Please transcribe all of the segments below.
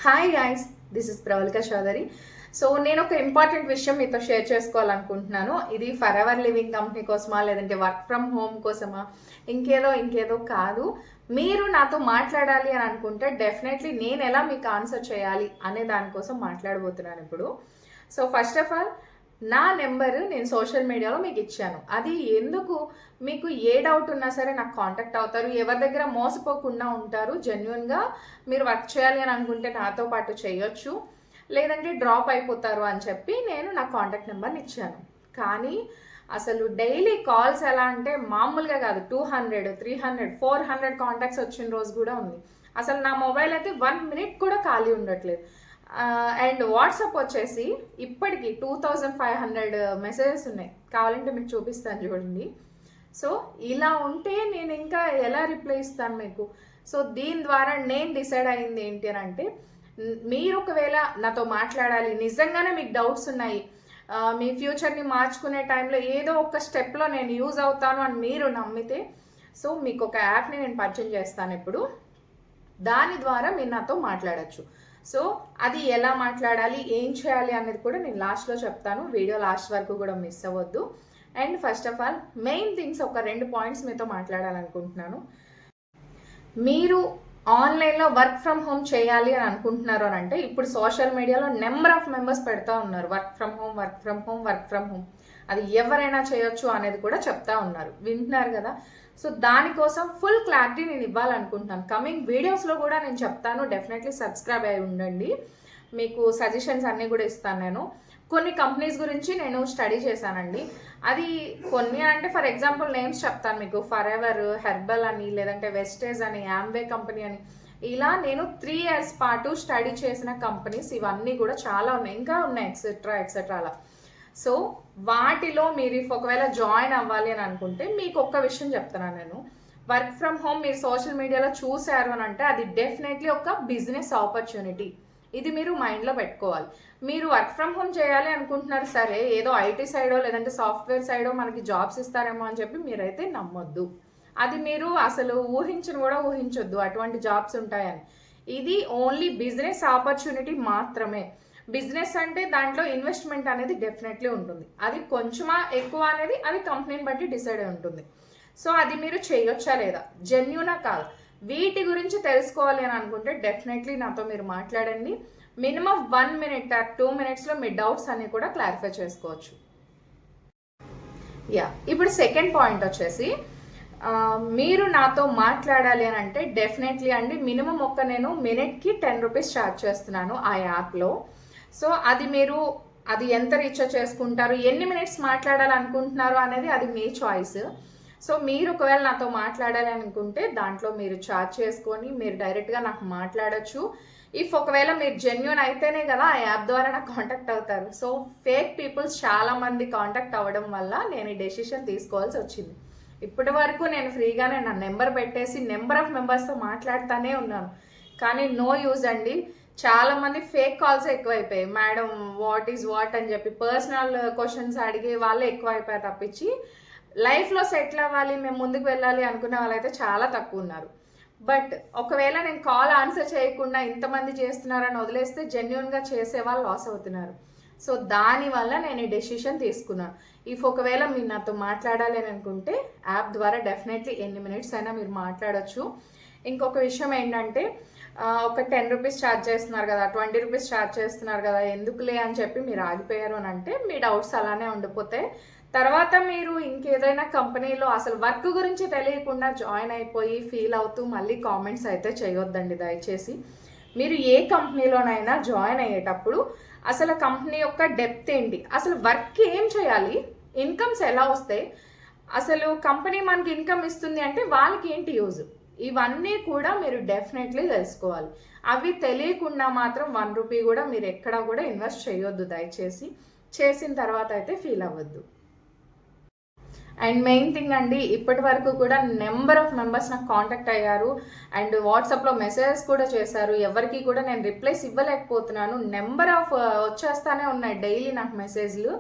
Hi guys, this is Pravallika Chowdary. So నేను ఒక important విషయం మీతో షేర్ చేసుకోవాలనుకుంటున్నాను. ఇది ఫర్ ఎవర్ లివింగ్ కంపెనీ కోసమా, లేదంటే వర్క్ ఫ్రమ్ హోమ్ కోసమా, ఇంకేదో కాదు. మీరు నాతో మాట్లాడాలి అని అనుకుంటే డెఫినెట్లీ నేను ఎలా మీకు ఆన్సర్ చేయాలి అనే దానికోసం మాట్లాడబోతున్నాను ఇప్పుడు. సో ఫస్ట్ ఆఫ్ ఆల్, నా నెంబర్ నేను సోషల్ మీడియాలో మీకు ఇచ్చాను. అది ఎందుకు, మీకు ఏ డౌట్ ఉన్నా సరే నాకు కాంటాక్ట్ అవుతారు, ఎవరి దగ్గర మోసపోకుండా ఉంటారు. జెన్యున్గా మీరు వర్క్ చేయాలి అని అనుకుంటే నాతో పాటు చేయొచ్చు, లేదంటే డ్రాప్ అయిపోతారు అని చెప్పి నేను నా కాంటాక్ట్ నెంబర్ని ఇచ్చాను. కానీ అసలు డైలీ కాల్స్ ఎలా అంటే మామూలుగా కాదు, 200, 300, 400 కాంటాక్ట్స్ వచ్చిన రోజు కూడా ఉంది. అసలు నా మొబైల్ అయితే 1 మినిట్ కూడా ఖాళీ ఉండట్లేదు. అండ్ వాట్సాప్ వచ్చేసి ఇప్పటికి 2500 మెసేజెస్ ఉన్నాయి. కావాలంటే మీకు చూపిస్తాను చూడండి. సో ఇలా ఉంటే నేను ఇంకా ఎలా రిప్లై ఇస్తాను మీకు? సో దీని ద్వారా నేను డిసైడ్ అయింది ఏంటి అని అంటే, మీరు ఒకవేళ నాతో మాట్లాడాలి, నిజంగానే మీకు డౌట్స్ ఉన్నాయి, మీ ఫ్యూచర్ని మార్చుకునే టైంలో ఏదో ఒక స్టెప్లో నేను యూజ్ అవుతాను అని మీరు నమ్మితే, సో మీకు ఒక యాప్ని నేను పరిచయం చేస్తాను ఇప్పుడు. దాని ద్వారా మీరు నాతో మాట్లాడచ్చు. సో అది ఎలా మాట్లాడాలి, ఏం చేయాలి అనేది కూడా నేను లాస్ట్లో చెప్తాను. వీడియో లాస్ట్ వరకు కూడా మిస్ అవ్వద్దు. And first of all, main things ఒక 2 పాయింట్స్ మీతో మాట్లాడాలనుకుంటున్నాను. మీరు ఆన్లైన్లో వర్క్ ఫ్రమ్ హోమ్ చేయాలి అని అనుకుంటున్నారు అని అంటే, ఇప్పుడు సోషల్ మీడియాలో నెంబర్ ఆఫ్ మెంబర్స్ పెడతా ఉన్నారు, work from home, work from home, work from home. అది ఎవరైనా చేయొచ్చు అనేది కూడా చెప్తా ఉన్నారు, వింటున్నారు కదా. సో దానికోసం ఫుల్ క్లారిటీ నేను ఇవ్వాలనుకుంటున్నాను. కమింగ్ వీడియోస్లో కూడా నేను చెప్తాను. డెఫినెట్లీ సబ్స్క్రైబ్ అయి ఉండండి, మీకు సజెషన్స్ అన్నీ కూడా ఇస్తాను. నేను కొన్ని కంపెనీస్ గురించి నేను స్టడీ చేశానండి. అది కొన్ని అంటే ఫర్ ఎగ్జాంపుల్ నేమ్స్ చెప్తాను మీకు. ఫర్ ఎవర్, హెర్బల్ అని, లేదంటే వెస్టేజ్ అని, యామ్వే కంపెనీ అని, ఇలా నేను 3 years పాటు స్టడీ చేసిన కంపెనీస్ ఇవన్నీ కూడా చాలా ఉన్నాయి, ఇంకా ఉన్నాయి, ఎక్సెట్రా అలా. సో వాటిలో మీరు ఒకవేళ జాయిన్ అవ్వాలి అని అనుకుంటే మీకు ఒక్క విషయం చెప్తున్నాను నేను. వర్క్ ఫ్రమ్ హోమ్ మీరు సోషల్ మీడియాలో చూశారు అని అంటే అది డెఫినెట్లీ ఒక బిజినెస్ ఆపర్చునిటీ. ఇది మీరు మైండ్లో పెట్టుకోవాలి. మీరు వర్క్ ఫ్రమ్ హోమ్ చేయాలి అనుకుంటున్నారు, సరే ఏదో ఐటీ సైడో లేదంటే సాఫ్ట్వేర్ సైడో మనకి జాబ్స్ ఇస్తారేమో అని చెప్పి మీరైతే నమ్మొద్దు. అది మీరు అసలు ఊహించొద్దు అటువంటి జాబ్స్ ఉంటాయని. ఇది ఓన్లీ బిజినెస్ ఆపర్చునిటీ మాత్రమే. బిజినెస్ అంటే దాంట్లో ఇన్వెస్ట్మెంట్ అనేది డెఫినెట్లీ ఉంటుంది. అది కొంచెమా ఎక్కువ అనేది అది కంపెనీని బట్టి డిసైడ్ అయి ఉంటుంది. సో అది మీరు చేయొచ్చా లేదా, జెన్యూనా కాదు, వీటి గురించి తెలుసుకోవాలి అని అనుకుంటే డెఫినెట్లీ నాతో మీరు మాట్లాడండి. మినిమం 1 minute or 2 minutesలో మీ డౌట్స్ అన్ని కూడా క్లారిఫై చేసుకోవచ్చు. ఇప్పుడు సెకండ్ పాయింట్ వచ్చేసి, మీరు నాతో మాట్లాడాలి అని అంటే డెఫినెట్లీ అండి, మినిమం నేను మినిట్కి 10 రూపీస్ ఛార్జ్ చేస్తున్నాను ఆ యాప్లో. సో అది మీరు అది ఎంత రీఛార్జ్ చేసుకుంటారు, ఎన్ని మినిట్స్ మాట్లాడాలనుకుంటున్నారు అనేది అది మీ చాయిస్. సో మీరు ఒకవేళ నాతో మాట్లాడాలి అనుకుంటే దాంట్లో మీరు ఛార్జ్ చేసుకొని మీరు డైరెక్ట్గా నాకు మాట్లాడచ్చు. ఇఫ్ ఒకవేళ మీరు జెన్యూన్ అయితేనే కదా ఆ యాప్ ద్వారా నాకు కాంటాక్ట్ అవుతారు. సో ఫేక్ పీపుల్స్ చాలామంది కాంటాక్ట్ అవ్వడం వల్ల నేను ఈ డెసిషన్ తీసుకోవాల్సి వచ్చింది. ఇప్పటి వరకు నేను ఫ్రీగానే నా నెంబర్ పెట్టేసి నెంబర్ ఆఫ్ మెంబర్స్తో మాట్లాడుతూనే ఉన్నాను, కానీ నో యూజ్ అండి. చాలామంది ఫేక్ కాల్స్ ఎక్కువైపోయాయి. మేడం వాట్ ఈజ్ వాట్ అని చెప్పి పర్సనల్ క్వశ్చన్స్ అడిగే వాళ్ళే ఎక్కువైపోయారు తప్పించి లైఫ్లో సెటిల్ అవ్వాలి, మేము ముందుకు వెళ్ళాలి అనుకునే వాళ్ళైతే చాలా తక్కువ ఉన్నారు. బట్ ఒకవేళ నేను కాల్ ఆన్సర్ చేయకుండా ఇంతమంది చేస్తున్నారని వదిలేస్తే జెన్యున్గా చేసే వాళ్ళు లాస్ అవుతున్నారు. సో దానివల్ల నేను ఈ డెసిషన్ తీసుకున్నాను. ఇఫ్ ఒకవేళ మీరు నాతో మాట్లాడాలి అని అనుకుంటే యాప్ ద్వారా డెఫినెట్లీ ఎన్ని మినిట్స్ అయినా మీరు మాట్లాడచ్చు. ఇంకొక విషయం ఏంటంటే, ఒక 10 రూపీస్ ఛార్జ్ చేస్తున్నారు కదా, 20 రూపీస్ ఛార్జ్ చేస్తున్నారు కదా, ఎందుకులే అని చెప్పి మీరు ఆగిపోయారు అని అంటే మీ డౌట్స్ అలానే ఉండిపోతే తర్వాత మీరు ఇంకేదైనా కంపెనీలో అసలు వర్క్ గురించి తెలియకుండా జాయిన్ అయిపోయి ఫీల్ అవుతూ మళ్ళీ కామెంట్స్ అయితే చేయొద్దండి దయచేసి. మీరు ఏ కంపెనీలోనైనా జాయిన్ అయ్యేటప్పుడు అసలు కంపెనీ యొక్క డెప్త్ ఏంటి, అసలు వర్క్ ఏం చేయాలి, ఇన్కమ్స్ ఎలా వస్తాయి, అసలు కంపెనీ మనకి ఇన్కమ్ ఇస్తుంది అంటే వాళ్ళకి ఏంటి యూజ్, ఇవన్నీ కూడా మీరు డెఫినెట్లీ తెలుసుకోవాలి. అవి తెలియకుండా మాత్రం 1 రూపీ కూడా మీరు ఎక్కడా కూడా ఇన్వెస్ట్ చేయొద్దు దయచేసి. చేసిన తర్వాత అయితే ఫీల్ అవ్వద్దు. అండ్ మెయిన్ థింగ్ అండి, ఇప్పటి వరకు కూడా నెంబర్ ఆఫ్ మెంబర్స్ నాకు కాంటాక్ట్ అయ్యారు అండ్ వాట్సాప్లో మెసేజెస్ కూడా చేశారు. ఎవరికి కూడా నేను రిప్లైస్ ఇవ్వలేకపోతున్నాను. నెంబర్ ఆఫ్ వచ్చేస్తానే ఉన్నాయి డైలీ నాకు మెసేజ్లు.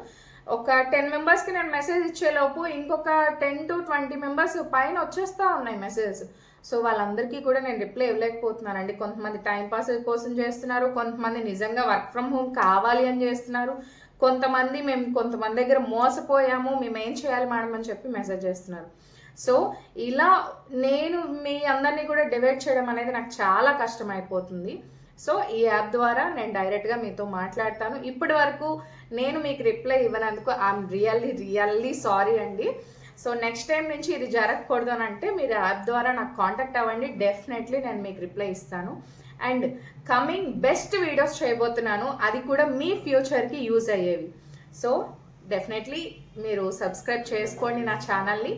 ఒక 10 మెంబర్స్కి నేను మెసేజ్ ఇచ్చేలోపు ఇంకొక 10 to 20 మెంబర్స్ పైన వచ్చేస్తూ ఉన్నాయి మెసేజెస్. సో వాళ్ళందరికీ కూడా నేను రిప్లై ఇవ్వలేకపోతున్నానండి. కొంతమంది టైంపాస్ కోసం చేస్తున్నారు, కొంతమంది నిజంగా వర్క్ ఫ్రమ్ హోమ్ కావాలి అని చేస్తున్నారు, కొంతమంది దగ్గర మోసపోయాము, మేము ఏం చేయాలి మేడం అని చెప్పి మెసేజ్ చేస్తున్నారు. సో ఇలా నేను మీ అందరినీ కూడా డివైడ్ చేయడం అనేది నాకు చాలా కష్టమైపోతుంది. సో ఈ యాప్ ద్వారా నేను డైరెక్ట్గా మీతో మాట్లాడతాను. ఇప్పటి వరకు నేను మీకు రిప్లై ఇవ్వనందుకు ఐఎమ్ రియల్లీ సారీ అండి. సో నెక్స్ట్ టైం నుంచి ఇది జరగకూడదు అని అంటే మీరు యాప్ ద్వారా నాకు కాంటాక్ట్ అవ్వండి. డెఫినెట్లీ నేను మీకు రిప్లై ఇస్తాను. అండ్ కమింగ్ బెస్ట్ వీడియోస్ చేయబోతున్నాను, అది కూడా మీ ఫ్యూచర్కి యూజ్ అయ్యేవి. సో డెఫినెట్లీ మీరు సబ్స్క్రైబ్ చేసుకోండి నా ఛానల్ని.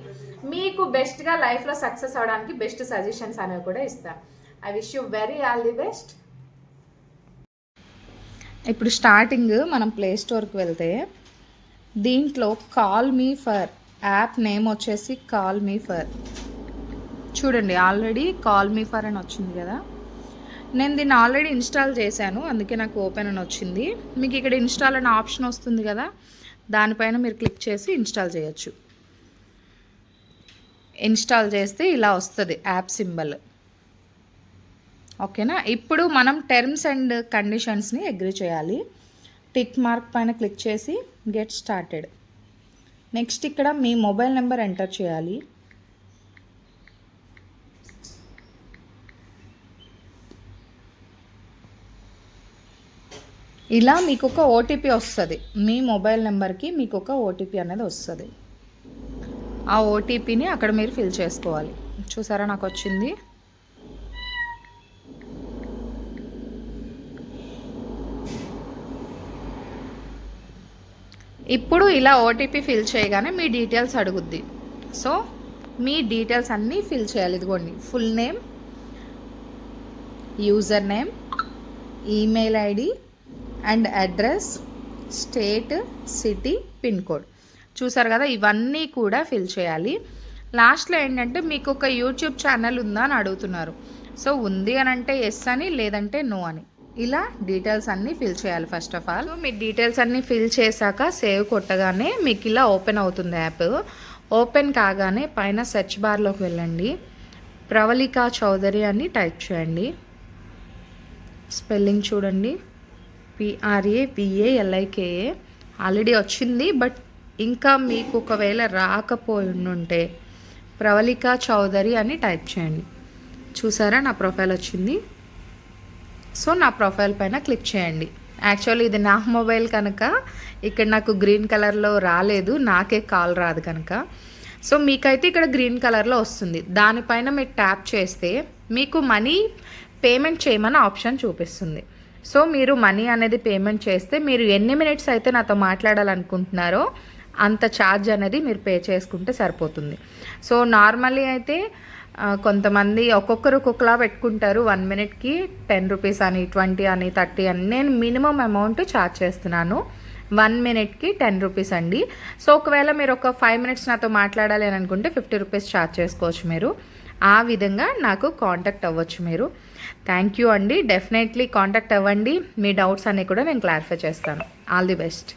మీకు బెస్ట్గా లైఫ్లో సక్సెస్ అవడానికి బెస్ట్ సజెషన్స్ అనేవి కూడా ఇస్తాను. I wish you very all the best. ఇప్పుడు స్టార్టింగ్ మనం ప్లే స్టోర్కి వెళ్తే దీంట్లో call me for app name వచ్చేసి కాల్ మీ ఫర్. చూడండి ఆల్రెడీ కాల్ మీ ఫర్ అని వచ్చింది కదా. నేను దీన్ని ఆల్రెడీ ఇన్స్టాల్ చేశాను, అందుకే నాకు ఓపెన్ అని వచ్చింది. మీకు ఇక్కడ ఇన్స్టాల్ అనే ఆప్షన్ వస్తుంది కదా, దానిపైన మీరు క్లిక్ చేసి ఇన్స్టాల్ చేయొచ్చు. ఇన్స్టాల్ చేస్తే ఇలా వస్తుంది యాప్ సింబల్. ఓకేనా. ఇప్పుడు మనం టర్మ్స్ అండ్ కండిషన్స్ని అగ్రీ చేయాలి. టిక్ మార్క్ పైన క్లిక్ చేసి గెట్ స్టార్టెడ్. నెక్స్ట్ ఇక్కడ మీ మొబైల్ నెంబర్ ఎంటర్ చేయాలి. ఇలా మీకు ఒక ఓటీపీ వస్తుంది. మీ మొబైల్ నెంబర్కి మీకు ఒక ఓటీపీ అనేది వస్తుంది. ఆ ఓటీపీని అక్కడ మీరు ఫిల్ చేసుకోవాలి. చూసారా నాకు వచ్చింది. ఇప్పుడు ఇలా ఓటీపీ ఫిల్ చేయగానే మీ డీటెయిల్స్ అడుగుద్ది. సో మీ డీటెయిల్స్ అన్నీ ఫిల్ చేయాలి. ఇదిగోండి, full name, user name, email ID and address, state, city, pin code. చూసారు కదా, ఇవన్నీ కూడా ఫిల్ చేయాలి. లాస్ట్లో ఏంటంటే మీకు ఒక యూట్యూబ్ ఛానల్ ఉందా అని అడుగుతున్నారు. సో ఉంది అని అంటే ఎస్ అని, లేదంటే నో అని. ఇలా డీటెయిల్స్ అన్నీ ఫిల్ చేయాలి first of all. Me details అన్నీ ఫిల్ చేశాక సేవ్ కొట్టగానే మీకు ఇలా ఓపెన్ అవుతుంది యాప్. ఓపెన్ కాగానే పైన సెర్చ్ బార్లోకి వెళ్ళండి, ప్రవళికా చౌదరి అని టైప్ చేయండి. స్పెల్లింగ్ చూడండి, PRAVALIKA. ఆల్రెడీ వచ్చింది, బట్ ఇంకా మీకు ఒకవేళ రాకపోయి ఉంటే ప్రవళికా చౌదరి అని టైప్ చేయండి. చూసారా నా ప్రొఫైల్ వచ్చింది. సో నా ప్రొఫైల్ పైన క్లిక్ చేయండి. యాక్చువల్లీ ఇది నా మొబైల్ కనుక ఇక్కడ నాకు గ్రీన్ కలర్లో రాలేదు, నాకే కాల్ రాదు కనుక. సో మీకైతే ఇక్కడ గ్రీన్ కలర్లో వస్తుంది. దానిపైన మీరు ట్యాప్ చేస్తే మీకు మనీ పేమెంట్ చేయమని ఆప్షన్ చూపిస్తుంది. సో మీరు మనీ అనేది పేమెంట్ చేస్తే మీరు ఎన్ని మినిట్స్ అయితే నాతో మాట్లాడాలనుకుంటున్నారో అంత ఛార్జ్ అనేది మీరు పే చేసుకుంటే సరిపోతుంది. సో నార్మల్లీ అయితే కొంతమంది ఒక్కొక్కరు ఒక్కొక్కలా పెట్టుకుంటారు. 1 మినిట్కి 10 రూపీస్ అని, 20 అని, 30 అని. నేను మినిమం అమౌంట్ ఛార్జ్ చేస్తున్నాను. 1 మినిట్కి 10 రూపీస్ అండి. సో ఒకవేళ మీరు ఒక 5 మినిట్స్ నాతో మాట్లాడాలి అని అనుకుంటే 50 రూపీస్ ఛార్జ్ చేసుకోవచ్చు మీరు. ఆ విధంగా నాకు కాంటాక్ట్ అవ్వచ్చు మీరు. థ్యాంక్ యూ అండి. డెఫినెట్లీ కాంటాక్ట్ అవ్వండి. మీ డౌట్స్ అన్నీ కూడా నేను క్లారిఫై చేస్తాను. All the best.